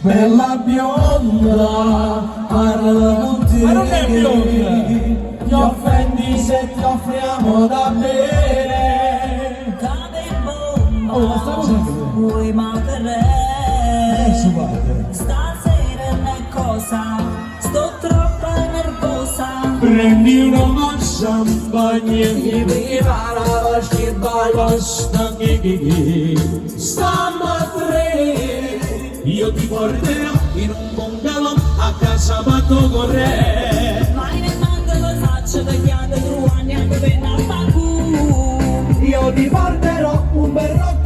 bella bionda, parla con te. Ma non è bionda! Ti offendi se ti offriamo da bere. Cade bomba, Oh, ma sta cosa vuoi matere? adesso guarda. Stasera è cosa, sto troppo nervosa. Prendi una champagne e mi la vaschi ballo stiamo a tre. Io ti porterò in un bungalow a casa Matto Corre. Mai ne mando lo faccio da chiave, tu anni anche per Napalù. Io ti porterò un bel rock